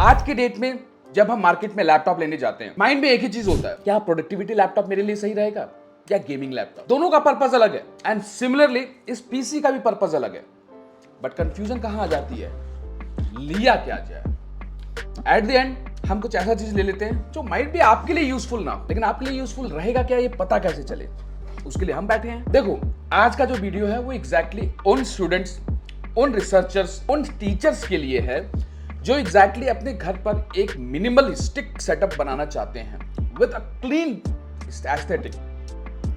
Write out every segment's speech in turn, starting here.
आज के डेट में जब हम मार्केट में लैपटॉप लेने जाते हैं, माइंड में एक ही चीज होता है, क्या प्रोडक्टिविटी लैपटॉप मेरे लिए सही रहेगा या गेमिंग लैपटॉप। दोनों का पर्पस अलग है एंड सिमिलरली इस पीसी का भी पर्पस अलग है। बट कंफ्यूजन कहां आ जाती है, लिया क्या जाए। एट द एंड हम कुछ ऐसा चीज ले लेते हैं जो माइट भी आपके लिए यूजफुल ना हो, लेकिन आपके लिए यूजफुल रहेगा क्या ये पता कैसे चले, उसके लिए हम बैठे हैं। देखो आज का जो वीडियो है वो एग्जैक्टली उन स्टूडेंट्स, उन रिसर्चर्स, उन टीचर्स के लिए है जो एग्जैक्टली अपने घर पर एक मिनिमलिस्टिक सेटअप बनाना चाहते हैं विद अ क्लीन एस्थेटिक,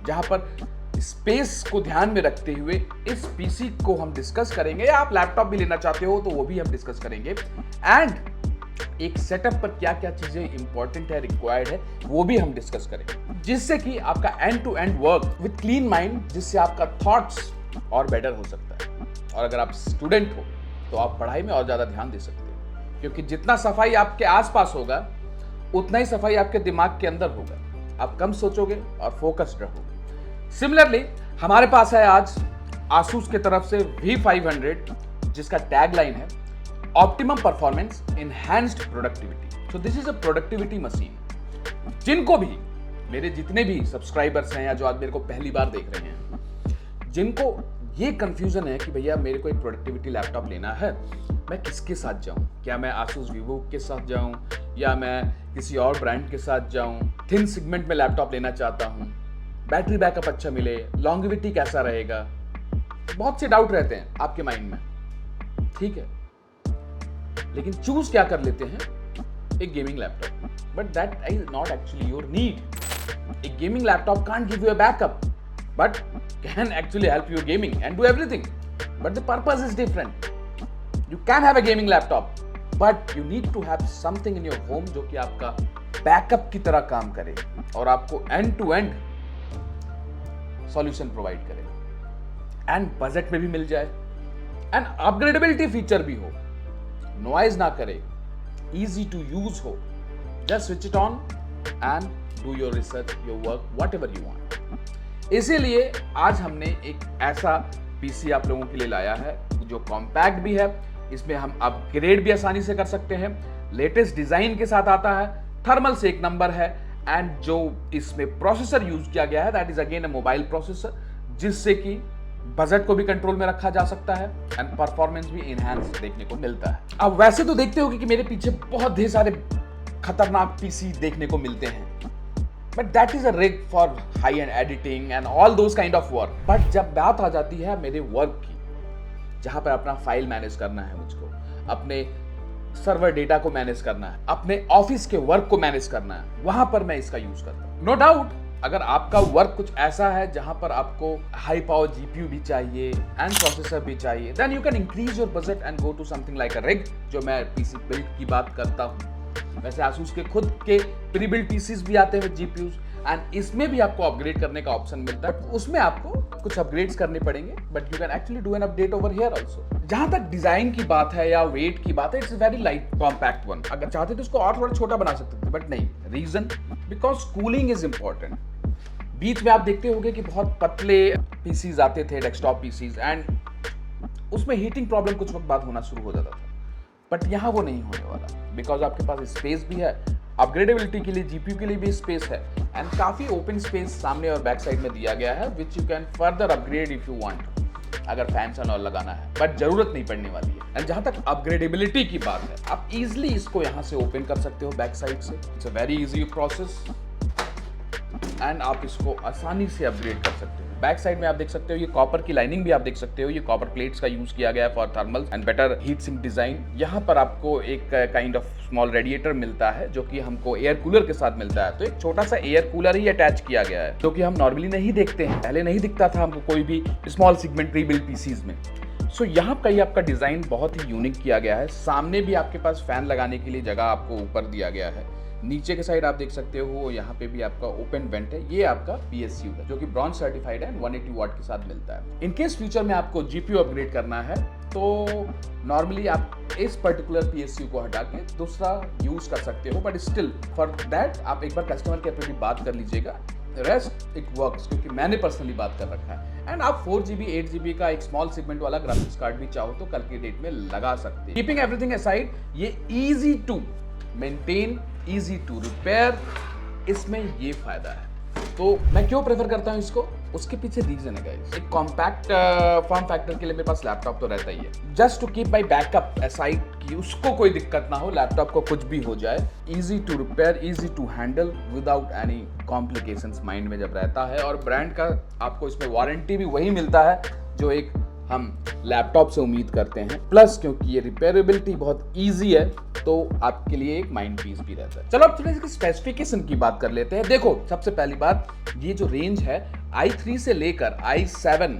जहां पर स्पेस को ध्यान में रखते हुए इस पीसी को हम डिस्कस करेंगे। या आप लैपटॉप भी लेना चाहते हो तो वो भी हम डिस्कस करेंगे एंड एक सेटअप पर क्या क्या चीजें इंपॉर्टेंट है, रिक्वायर्ड है, वो भी हम डिस्कस करेंगे, जिससे कि आपका end to end work with clean mind, जिससे आपका थॉट्स और बेटर हो सकता है। और अगर आप स्टूडेंट हो तो आप पढ़ाई में और ज्यादा ध्यान दे सकते हो, क्योंकि जितना सफाई आपके आसपास होगा उतना ही सफाई आपके दिमाग के अंदर होगा। आप कम सोचोगे और फोकस्ड रहोगे। सिमिलरली हमारे पास है आज आसूस की तरफ से V500, जिसका टैग लाइन है optimum performance enhanced productivity. So this is a productivity machine. जिनको भी, मेरे जितने भी सब्सक्राइबर्स हैं या जो आज मेरे को पहली बार देख रहे हैं, जिनको ये कंफ्यूजन है कि भैया मेरे को एक प्रोडक्टिविटी लैपटॉप लेना है, मैं किसके साथ जाऊं, क्या मैं आसूस वीवो के साथ जाऊं या मैं किसी और ब्रांड के साथ जाऊं, थिन सेगमेंट में लैपटॉप लेना चाहता हूं, बैटरी बैकअप अच्छा मिले, लॉन्गेविटी कैसा रहेगा, बहुत से डाउट रहते हैं आपके माइंड में, ठीक है। लेकिन चूज क्या कर लेते हैं, एक gaming laptop, but that is not actually your need. एक gaming laptop can't give you a backup but can actually help you gaming and do everything, but the purpose is different. You can have a gaming laptop but you need to have something in your home जो कि आपका backup की तरह काम करे और आपको end to end solution provide करे एंड बजट में भी मिल जाए एंड अपग्रेडेबिलिटी फीचर भी हो, नॉइज ना करे, इजी टू यूज हो, just switch it on and do your research, your work, whatever you want. इसीलिए आज हमने एक ऐसा पीसी आप लोगों के लिए लाया है जो कॉम्पैक्ट भी है, इसमें हम अपग्रेड भी आसानी से कर सकते हैं, लेटेस्ट डिजाइन के साथ आता है, थर्मल से एक नंबर है एंड जो इसमें प्रोसेसर यूज किया गया है that is again a mobile processor, जिससे कि बजट को भी कंट्रोल में रखा जा सकता है एंड परफॉर्मेंस भी इनहैंस देखने को मिलता है। अब वैसे तो देखते होगे कि मेरे पीछे बहुत ढेर सारे खतरनाक पीसी देखने को मिलते हैं, but that is a rig for high and editing and all those kind of work. But जब बात आ जाती है मेरे वर्क की, जहां पर अपना फाइल मैनेज करना है मुझको, अपने सर्वर डेटा को मैनेज करना है, अपने ऑफिस के वर्क को मैनेज करना है, वहां पर मैं इसका यूज करता हूं। नो डाउट अगर आपका वर्क कुछ ऐसा है जहां पर आपको हाई पावर जीपीयू भी चाहिए एंड प्रोसेसर भी चाहिए, then you can increase your budget and go to something like a rig, जो मैं पीसी बिल्ड की बात करता हूं। वैसे आसूस के खुद के प्री बिल्ड पीसीज भी आते हैं विद जीपीयूज एंड इसमें भी आपको अपग्रेड करने का ऑप्शन मिलता है, बट उसमें आपको कुछ अपग्रेड्स करने पड़ेंगे, but you can actually do an update over here also. जहां तक डिजाइन की बात है या वेट की बात है, it's very light compact one. अगर चाहते तो इसको और थोड़ा छोटा बना सकते थे, बट नहीं। Reason because cooling is important. बीच में आप देखते होंगे कि बहुत पतले पीसीज आते थे, डेस्कटॉप पीसीज, एंड उसमें हीटिंग प्रॉब्लम कुछ वक्त बाद होना शुरू हो जाता था, बट यहाँ वो नहीं होने वाला, बिकॉज आपके पास स्पेस भी है, अपग्रेडेबिलिटी के लिए जीपीयू के लिए भी स्पेस है एंड काफी ओपन स्पेस सामने और बैक साइड में दिया गया है, which you can further upgrade if you want, अगर फैंस एंड ऑल लगाना है, बट जरूरत नहीं पड़ने वाली है। एंड जहां तक अपग्रेडेबिलिटी की बात है, आप इजिली इसको यहां से ओपन कर सकते हो बैक साइड से, it's a very easy process and आप इसको आसानी से अपग्रेड कर सकते हो। बैक साइड में आप देख सकते हो ये कॉपर की लाइनिंग भी आप देख सकते हो, ये कॉपर प्लेट्स का यूज किया गया है for thermal and better heat sink design. यहाँ पर आपको एक काइंड ऑफ स्मॉल रेडिएटर मिलता है जो कि हमको एयर कूलर के साथ मिलता है, तो एक छोटा सा एयर कूलर ही अटैच किया गया है, जो कि हम नॉर्मली नहीं देखते हैं, पहले नहीं दिखता था हमको कोई भी small segment pre build PCs में। सो यहाँ का ही आपका डिजाइन बहुत ही यूनिक किया गया है। सामने भी आपके पास फैन लगाने के लिए जगह आपको ऊपर दिया गया है, नीचे के साइड आप देख सकते हो यहाँ पे भी आपका ओपन वेंट है, ये आपका PSU है जो कि ब्रॉन्ज सर्टिफाइड है, 180 वाट के साथ मिलता है। इन केस फ्यूचर में आपको GPU अपग्रेड करना है तो नॉर्मली आप इस पर्टिकुलर PSU को हटा के दूसरा यूज कर सकते हो, बट स्टिल फॉर दैट आप एक बार कस्टमर केयर पे भी बात कर लीजिएगा रेस्ट इट वर्क्स, क्योंकि मैंने पर्सनली बात कर रखा है। एंड आप 4GB 8GB का एक स्मॉल सेगमेंट वाला ग्राफिक्स कार्ड भी चाहो तो कल की डेट में लगा सकते हैं। कीपिंग एवरीथिंग असाइड, ये easy to maintain, easy to repair, इसमें ये फायदा है। तो मैं क्यों प्रेफर करता हूं इसको, उसके पीछे रीजन है गाइस। एक कॉम्पैक्ट फॉर्म फैक्टर के लिए मेरे पास लैपटॉप तो रहता ही है, just to keep my backup aside कि उसको कोई दिक्कत ना हो, लैपटॉप को कुछ भी हो जाए, easy to repair, easy to handle without any complications mind में जब रहता है। और ब्रांड का आपको इसमें वारंटी भी वही मिलता है जो एक हम लैपटॉप से उम्मीद करते हैं, प्लस क्योंकि ये रिपेयरेबिलिटी बहुत इजी है तो आपके लिए एक माइंड पीस भी रहता है। चलो अब थोड़ी सी स्पेसिफिकेशन की बात कर लेते हैं। देखो, सबसे पहली बात, ये जो रेंज है i3 से लेकर i7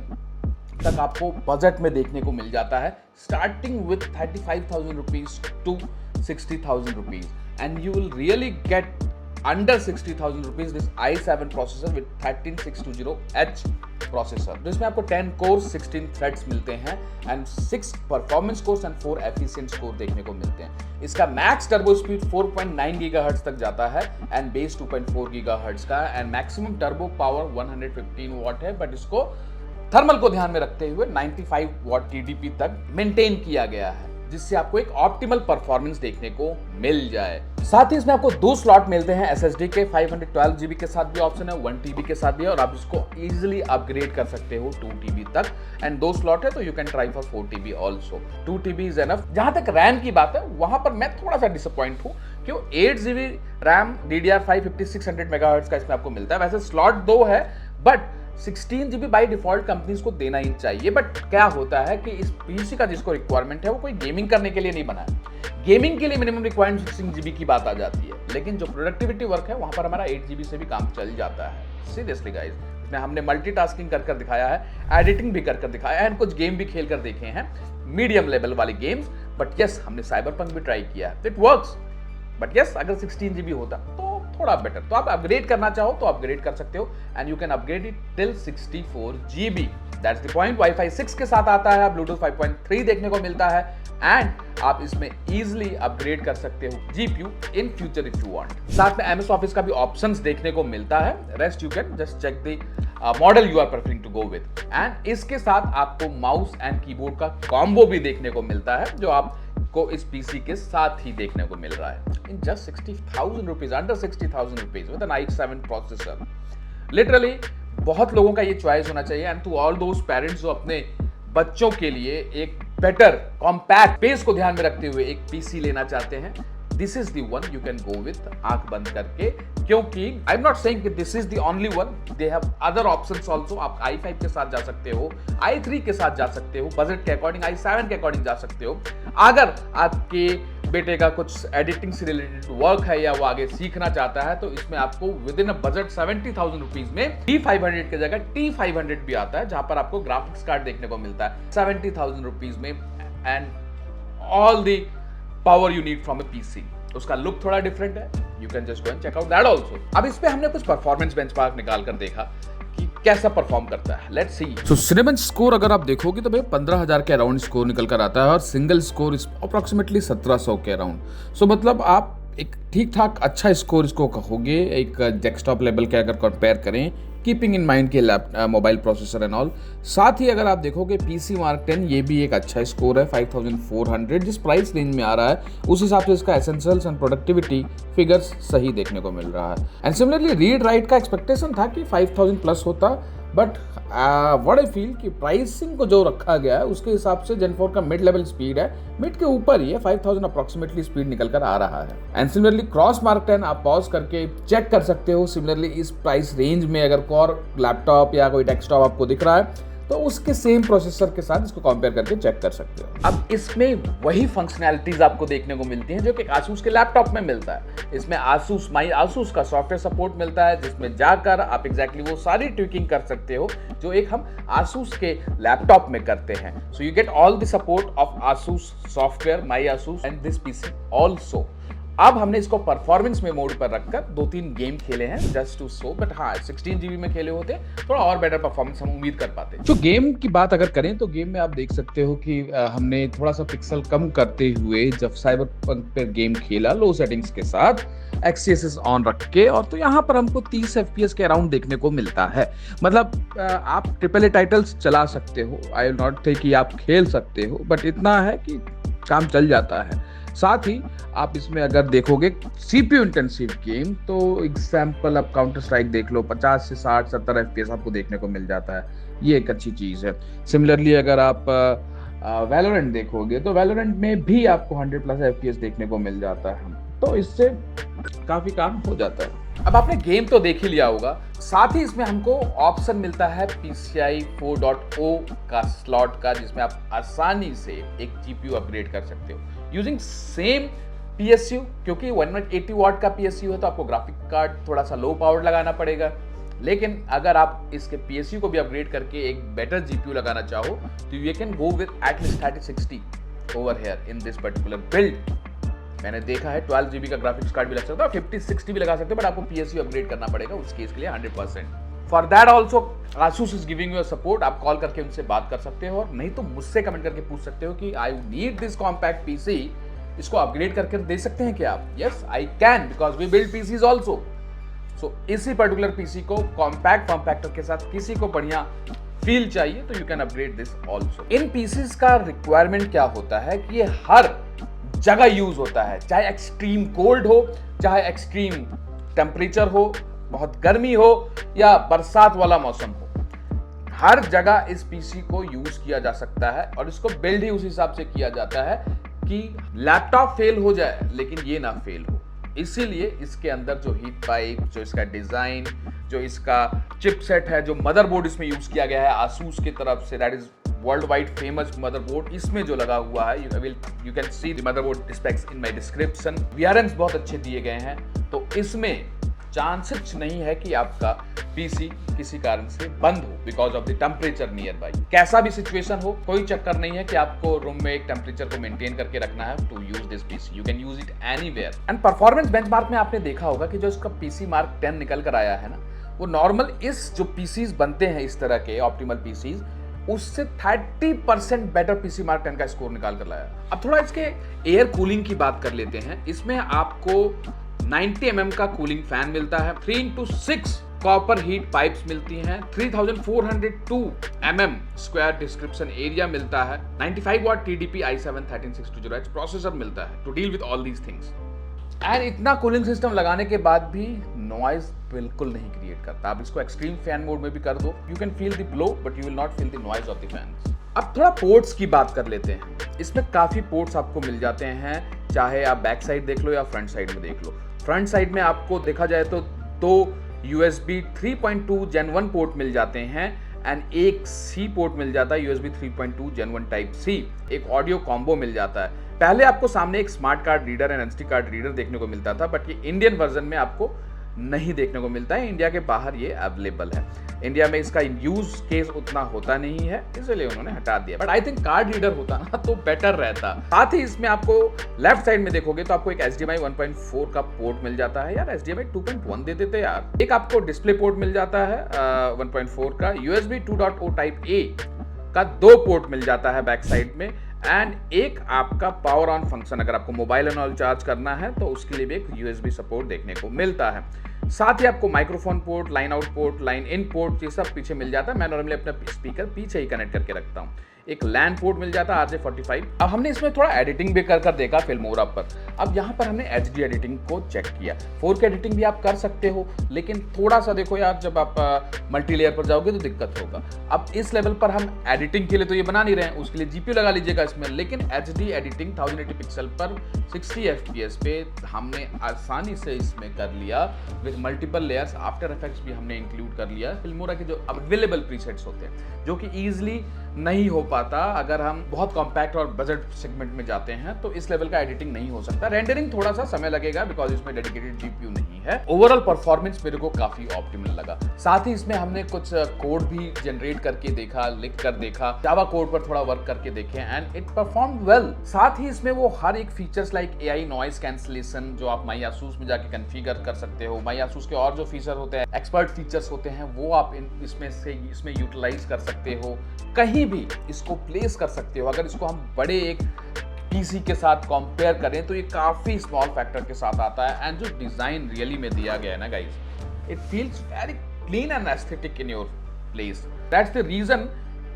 तक आपको बजट में देखने को मिल जाता है, starting with 35,000 rupees to 60,000 rupees, and you will really get under 60,000 rupees this i7 processor with 13620H processor, जिसमें आपको 10 cores 16 threads मिलते हैं and 6 performance cores and 4 efficient core देखने को मिलते हैं। इसका मैक्स टर्बो स्पीड 4.9 GHz तक जाता है एंड बेस 2.4 GHz का, एंड मैक्सिमम टर्बो पावर 115 वाट है, बट इसको थर्मल को ध्यान में रखते हुए 95 वाट TDP तक मेंटेन किया गया है, जिससे आपको एक ऑप्टिमल परफॉर्मेंस देखने को मिल जाए। साथ ही इसमें आपको 2 स्लॉट मिलते हैं SSD के, 512GB के साथ भी ऑप्शन है, 1TB के साथ भी है, और आप इसको इजीली अपग्रेड कर सकते हो 2TB तक, एंड 2 स्लॉट है तो you can try for 4TB also. 2TB is enough. जहां तक रैम की बात है, वहां पर मैं थोड़ा सा डिसअपॉइंट हूं, क्यों 8GB रैम DDR5 5600 MHz का इसमें आपको मिलता है। वैसे स्लॉट 2 है, but 16GB by default companies को देना ही चाहिए। बट क्या होता है कि इस पीसी का जिसको रिक्वायरमेंट है वो कोई गेमिंग करने के लिए नहीं बना है। गेमिंग के लिए मिनिमम रिक्वायरमेंट 16GB की बात आ जाती है, लेकिन जो प्रोडक्टिविटी वर्क है वहां पर हमारा 8GB से भी काम चल जाता है। सीरियसली गाइस, इसमें हमने मल्टीटास्किंग कर दिखाया है, एडिटिंग भी कर दिखाया है, एंड कुछ गेम भी खेल कर देखे हैं, मीडियम लेवल वाली गेम्स। बट यस, हमने साइबरपंक भी ट्राई किया है, इट वर्क्स। बट यस, अगर 16GB होता तो थोड़ा बेटर। तो आप अपग्रेड करना चाहो तो अपग्रेड कर सकते हो, and you can upgrade it till 64GB। That's the point. Wifi 6 के साथ आता है, ब्लूटूथ 5.3 देखने को मिलता है, एंड आप इसमें इजीली अपग्रेड कर सकते हो GPU in future if you want. साथ में MS ऑफिस का भी ऑप्शंस देखने को मिलता है। Rest you can just check the model you are preferring to go with, and इसके साथ आपको माउस एंड कीबोर्ड का कॉम्बो भी देखने को मिलता है, जो आपको इस पीसी के साथ ही देखने को मिल रहा है in just 60,000 rupees, under 60,000 rupees with an i7 processor. Literally बहुत लोगों का ये चॉइस होना चाहिए, and to all those parents जो अपने बच्चों के लिए एक बेटर कॉम्पैक्ट स्पेस को ध्यान में रखते हुए एक पीसी लेना चाहते हैं, this is the one you can go with, आंख बंद करके। क्योंकि आई एम नॉट सेइंग कि this is the only one, they have other options also. आप i5 के साथ जा सकते हो, i3 के साथ जा सकते हो, बजट के अकॉर्डिंग i7 के अकॉर्डिंग जा सकते हो। अगर आपके बेटे का कुछ एडिटिंग से रिलेटेड वर्क है या वो आगे सीखना चाहता है, तो इसमें आपको with in a budget 70,000 rupees में T500 की जगह T500 भी आता है, जहां पर आपको ग्राफिक्स कार्ड देखने को मिलता है 70,000 रुपीज में, and all the power you need from a PC. उसका लुक थोड़ा डिफरेंट है, you can just go and check out that also. अब इस पे हमने कुछ परफॉर्मेंस बेंचमार्क निकाल कर देखा कि कैसा परफॉर्म करता है। Let's see. So Cinebench score अगर आप देखोगे तो भाई 15,000 के अराउंड स्कोर निकल कर आता है, और सिंगल स्कोर अप्रोक्सीमेटली 1700 के अराउंड। सो मतलब आप एक ठीक ठाक अच्छा स्कोर इसको कहोगे एक डेस्कटॉप लेवल के अगर कंपेयर करें, कीपिंग इन माइंड के मोबाइल प्रोसेसर एंड ऑल। साथ ही अगर आप देखोगे PC Mark 10, ये भी एक अच्छा स्कोर है 5400, जिस प्राइस रेंज में आ रहा है उस हिसाब से इसका एसेंशियल्स एंड प्रोडक्टिविटी फिगर्स सही देखने को मिल रहा है। एंड सिमिलरली रीड राइट का एक्सपेक्टेशन था कि 5000 प्लस होता, बट व्हाट आई फील कि प्राइसिंग को जो रखा गया है उसके हिसाब से Gen 4 का मिड लेवल स्पीड है, मिड के ऊपर ही है, 5000 अप्रोक्सीमेटली स्पीड निकल कर आ रहा है। एंड सिमिलरली क्रॉस Mark 10 आप पॉज करके चेक कर सकते हो। सिमिलरली इस प्राइस रेंज में अगर कोई लैपटॉप या कोई डेस्कटॉप आपको दिख रहा है तो उसके सेम प्रोसेसर के साथ इसको कंपेयर करके चेक कर सकते हो। अब इसमें वही फंक्शनैलिटीज आपको देखने को मिलती हैं जो कि Asus के लैपटॉप में मिलता है। इसमें Asus माई Asus का सॉफ्टवेयर सपोर्ट मिलता है, जिसमें जाकर आप एग्जैक्टली वो सारी ट्विकिंग कर सकते हो जो एक हम Asus के लैपटॉप में करते हैं। So you get all the support of Asus software, my Asus and this PC also. अब हमने इसको परफॉर्मेंस में मोड पर रखकर 2-3 गेम खेले हैं जस्ट टू शो, बट हाँ 16 GB में खेले होते थोड़ा और बेटर परफॉर्मेंस हम उम्मीद कर पाते। तो गेम की बात अगर करें तो गेम में आप देख सकते हो कि हमने थोड़ा सा पिक्सल कम करते हुए जब साइबरपंक पर गेम खेला लो सेटिंग्स के साथ एक्सेस ऑन रख के, और तो यहाँ पर हमको 30 FPS के अराउंड देखने को मिलता है। मतलब आप AAA टाइटल्स चला सकते हो, आई विल नॉट से कि आप खेल सकते हो, बट इतना है कि काम चल जाता है। साथ ही आप इसमें अगर देखोगे CPU इंटेंसिव गेम, तो एग्जाम्पल आप काउंटर स्ट्राइक देख लो, 50 से 60-70 FPS आपको देखने को मिल जाता है, ये एक अच्छी चीज़ है। सिमिलरली अगर आप वैलोरेंट देखोगे तो वैलोरेंट में भी आपको 100+ FPS देखने को मिल जाता है, तो इससे काफ़ी काम हो जाता है। अब आपने गेम तो देख ही लिया होगा, साथ ही इसमें हमको ऑप्शन मिलता है PCI 4.0 का स्लॉट का, जिसमें आप आसानी से एक GPU अपग्रेड कर सकते हो यूजिंग सेम PSU। क्योंकि 180 वाट का PSU है तो आपको ग्राफिक कार्ड थोड़ा सा लो पावर लगाना पड़ेगा, लेकिन अगर आप इसके PSU को भी अपग्रेड करके एक बेटर GPU लगाना चाहो तो you can go with at least 3060 over here in this particular build. मैंने देखा है 12 GB का ग्राफिक्स कार्ड भी लग सकता है, 5060 भी लगा सकते हैं, बट आपको PSU अपग्रेड करना पड़ेगा उस केस के लिए 100%। For that also Asus is giving you support. आप कॉल करके उनसे बात कर सकते हो, और नहीं तो मुझसे कमेंट करके पूछ सकते हो कि I need this compact PC, इसको अपग्रेड करके दे सकते हैं क्या आप? Yes I can, because we build PCs also. So इसी पर्टिकुलर PC को कॉम्पैक्ट फॉर्म फैक्टर के साथ किसी को बढ़िया फील चाहिए तो you can upgrade this also. इन PCs का रिक्वायरमेंट क्या होता है कि ये हर जगह यूज होता है, चाहे एक्सट्रीम कोल्ड हो, चाहे एक्सट्रीम टेम्परेचर हो, बहुत गर्मी हो या बरसात वाला मौसम हो, हर जगह इस PC को यूज किया जा सकता है। और इसको बिल्ड ही उस हिसाब से किया जाता है कि लैपटॉप फेल हो जाए लेकिन ये ना फेल हो। इसीलिए इसके अंदर जो हीट पाइप, जो इसका डिजाइन, जो इसका चिपसेट है, जो मदरबोर्ड इसमें यूज किया गया है आसूस की तरफ से, that is world wide famous motherboard, इसमें जो लगा हुआ है, you can see the motherboard specs in my description. VRMs बहुत अच्छे दिए गए हैं, तो इसमें चांसेस नहीं है कि आपका PC किसी कारण से बंद हो because of the temperature near by. कैसा भी सिचुएशन हो, कोई चक्कर नहीं है कि आपको रूम में एक टेम्परेचर को मेंटेन करके रखना है to use this PC, you can use it anywhere. And performance benchmark में आपने देखा होगा कि जो इसका PC मार्क 10 निकल कर आया है ना, वो नॉर्मल इस जो PCs बनते हैं इस तरह के ऑप्टिमल PCs, उससे 30% बेटर PC मार्क 10 का स्कोर निकाल कर लाया। अब थोड़ा इसके एयर कूलिंग की बात कर लेते हैं। इसमें आपको 90 mm का कूलिंग फैन मिलता है, 3x6 कॉपर हीट पाइप्स मिलती हैं, 3402 mm स्क्वायर डिस्क्रिप्शन एरिया मिलता है, 95 वाट TDP i7 13620H प्रोसेसर मिलता है to deal with all these things. And इतना कूलिंग सिस्टम लगाने के बाद भी नॉइज बिल्कुल नहीं क्रिएट करता। आप इसको एक्सट्रीम फैन मोड में भी कर दो, you can feel the blow but you will not feel the noise of the fan. अब थोड़ा पोर्ट्स की बात कर लेते हैं। इसमें काफी पोर्ट्स आपको मिल जाते हैं, चाहे आप बैक साइड देख लो या फ्रंट साइड में देख लो। फ्रंट साइड में आपको देखा जाए तो 2 USB 3.2 Gen 1 पोर्ट मिल जाते हैं एंड एक C पोर्ट मिल जाता है USB 3.2 Gen 1 टाइप C। एक ऑडियो कॉम्बो मिल जाता है। पहले आपको सामने एक smart card reader and SD card reader देखने को मिलता था, बट ये इंडियन वर्जन में आपको नहीं देखने को मिलता है। इंडिया के बाहर ये अवेलेबल है। इंडिया में इसका यूज केस उतना होता नहीं है, इसलिए उन्होंने हटा दिया, but I think card reader होता ना तो बेटर रहता। साथ ही इसमें आपको लेफ्ट साइड में देखोगे तो आपको एक HDMI 1.4 का पोर्ट मिल जाता है। यार HDMI 2.1 दे देते यार। एक आपको डिस्प्ले पोर्ट मिल जाता है 1.4 का। USB 2.0 टाइप A का 2 पोर्ट मिल जाता है बैक साइड में, एंड एक आपका पावर ऑन फंक्शन, अगर आपको मोबाइल एंड ऑल चार्ज करना है तो उसके लिए भी एक USB सपोर्ट देखने को मिलता है। साथ ही आपको microphone port, line out port, line in port, ये सब पीछे मिल जाता है। मैं नॉर्मली अपना स्पीकर पीछे ही कनेक्ट करके रखता हूँ। एक लैन पोर्ट मिल जाता है RJ45। अब हमने इसमें थोड़ा एडिटिंग भी कर देखा फिल्मोरा पर। अब यहाँ पर हमने HD एडिटिंग को चेक किया। 4K एडिटिंग भी आप कर सकते हो, लेकिन थोड़ा सा देखो यार, जब आप मल्टी लेयर पर जाओगे तो दिक्कत होगा। अब इस लेवल पर हम एडिटिंग के लिए तो ये बना नहीं रहे हैं, उसके लिए GPU लगा लीजिएगा इसमें, लेकिन HD एडिटिंग 1080 पिक्सल पर 60 FPS पे हमने आसानी से इसमें कर लिया with multiple layers. After effects भी हमने इंक्लूड कर लिया। फिल्मोरा के जो अवेलेबल प्रीसेट्स होते हैं जो कि ईजिली नहीं हो पाता अगर हम बहुत कॉम्पैक्ट और बजट सेगमेंट में जाते हैं, तो इस लेवल का एडिटिंग नहीं हो सकता। रेंडरिंग थोड़ा सा समय लगेगा बिकॉज इसमें डेडिकेटेड जीपीयू नहीं है। ओवरऑल परफॉर्मेंस मेरे को काफी ऑप्टिमल लगा। साथ ही इसमें हमने कुछ कोड भी जनरेट करके देखा, लिख कर देखा, जावा कोड पर थोड़ा वर्क करके देखे एंड इट परफॉर्म वेल। साथ ही इसमें वो हर एक features like AI noise cancellation जो आप माईआसूस में जाके कॉन्फ़िगर कर सकते हो, माईआसूस के और जो फीचर होते हैं, एक्सपर्ट फीचर्स होते हैं, वो आप इसमें यूटिलाइज कर सकते हो, कहीं भी इसको प्लेस कर सकते हो। अगर इसको हम बड़े एक पीसी के साथ कंपेयर करें तो ये काफी स्मॉल फैक्टर के साथ आता है एंड जो डिजाइन रियली में दिया गया है ना guys, it feels very clean and aesthetic in your place. That's the reason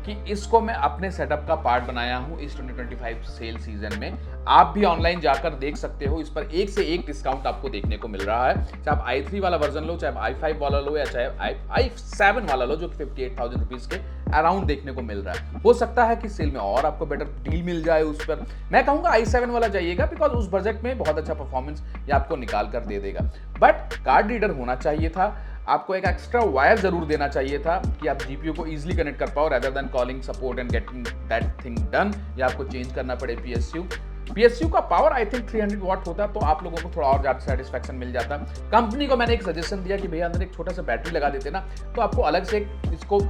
कि इसको मैं अपने सेटअप का पार्ट बनाया हूं इस 2025 सेल सीजन में। आप भी ऑनलाइन जाकर देख सकते हो, इस पर एक से एक डिस्काउंट आपको देखने को मिल रहा है। चाहे आप i3 वाला वर्जन लो, चाहे i5 वाला लो, या चाहे i7 वाला लो जो कि 58,000 रुपीज के अराउंड देखने को मिल रहा है। हो सकता है कि सेल में और आपको बेटर डील मिल जाए उस पर। मैं कहूंगा i7 वाला जाइएगा बिकॉज उस बजट में बहुत अच्छा परफॉर्मेंस ये आपको निकाल कर दे देगा। बट कार्ड रीडर होना चाहिए था, आपको एक एक्स्ट्रा वायर जरूर देना चाहिए था कि आप जीपीयू को इजीली कनेक्ट कर पाओ rather than calling support and getting that thing done, या आपको चेंज करना पड़े पीएसयू का पावर आई थिंक 300 वाट होता तो आप लोगों को थोड़ा और ज्यादा सेटिस्फैक्शन मिल जाता। कंपनी को मैंने एक सजेशन दिया कि भैया अंदर एक छोटा सा बैटरी लगा देते ना, तो आपको अलग से इसको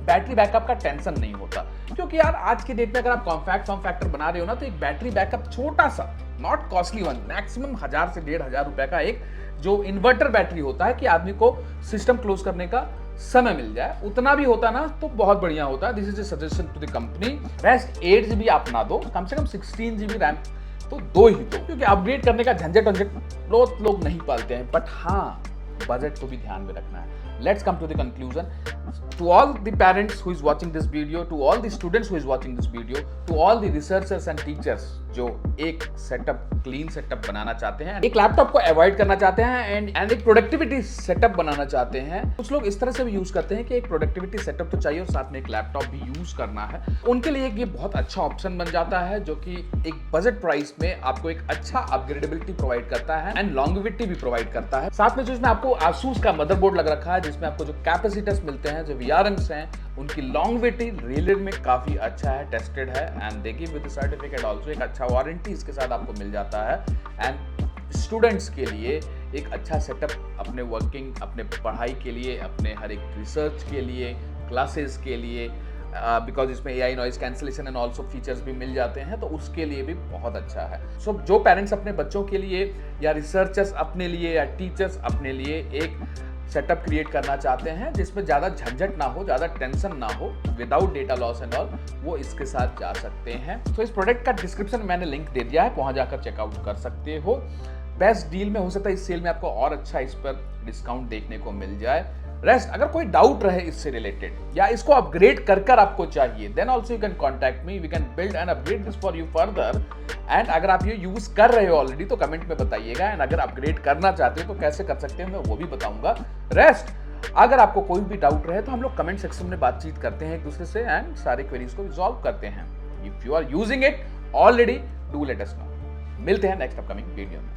बैटरी बैकअप का टेंशन नहीं होता। क्योंकि यार आज की डेट में अगर आप कॉम्पैक्ट फॉर्म फैक्टर बना रहे हो ना, तो एक बैटरी बैकअप छोटा सा, नॉट कॉस्टली वन, मैक्सिमम 1000 से 1500 रुपए का एक जो इन्वर्टर बैटरी होता है कि आदमी को सिस्टम क्लोज करने का समय मिल जाए, उतना भी होता ना तो बहुत बढ़िया होता। This is a suggestion to the company. Rest 8 GB आप ना दो, कम से कम 16 GB रैम तो दो ही दो, क्योंकि अपग्रेड करने का झंझट बहुत लोग नहीं पालते हैं। बट हाँ, बजट को भी ध्यान में रखना है। Let's come to the conclusion. To all the parents who is watching this video, to all the students who is watching this video, to all the researchers and teachers जो एक setup, clean setup बनाना चाहते हैं, एक laptop को avoid करना चाहते हैं and एक प्रोडक्टिविटी सेटअप बनाना चाहते हैं। कुछ लोग इस तरह से भी यूज करते हैं कि एक प्रोडक्टिविटी सेटअप तो चाहिए और साथ में एक लैपटॉप भी यूज करना है। उनके लिए ये बहुत अच्छा ऑप्शन बन जाता है जो कि एक बजट प्राइस में आपको एक अच्छा अपग्रेडेबिलिटी प्रोवाइड करता है एंड लॉन्गेविटी भी प्रोवाइड करता है। साथ में जो इसमें आपको आसूस का मदरबोर्ड लग रखा है, जिसमें आपको जो कैपेसिटर्स मिलते हैं, जो VRMs हैं, उनकी लॉन्गेविटी रियली में काफी अच्छा है, टेस्टेड है and they give with certificate also. एक अच्छा वारंटी इसके साथ आपको मिल जाता है एंड स्टूडेंट्स के लिए एक अच्छा सेटअप अपने वर्किंग, अपने पढ़ाई के लिए, अपने हर एक रिसर्च के लिए, क्लासेस के लिए, बिकॉज इसमें AI noise cancellation and also features भी मिल जाते हैं, तो उसके लिए भी बहुत अच्छा है। सो जो पेरेंट्स अपने बच्चों के लिए या रिसर्चर्स अपने लिए या टीचर्स अपने लिए एक सेटअप क्रिएट करना चाहते हैं जिसमें ज़्यादा झंझट ना हो, ज़्यादा टेंशन ना हो, without data loss and all, वो इसके साथ जा सकते हैं। तो इस प्रोडक्ट का डिस्क्रिप्शन में मैंने लिंक दे दिया है, वहाँ जाकर चेकआउट कर सकते हो। बेस्ट डील में हो सकता है इस सेल में आपको और अच्छा इस पर डिस्काउंट देखने को मिल जाए। रेस्ट अगर कोई डाउट रहे इससे रिलेटेड या इसको अपग्रेड कर आपको चाहिए, then also you can contact me, we can build and upgrade this for you further. And अगर आप ये यूज कर रहे हो ऑलरेडी तो कमेंट में बताइएगा, एंड अगर अपग्रेड करना चाहते हो तो कैसे कर सकते हैं मैं वो भी बताऊंगा। रेस्ट अगर आपको कोई भी डाउट रहे तो हम लोग कमेंट सेक्शन में बातचीत करते हैं एक दूसरे से एंड सारे क्वेरीज को रिजॉल्व करते हैं। If you are using it already, do let us know. मिलते हैं नेक्स्ट अपकमिंग वीडियो में।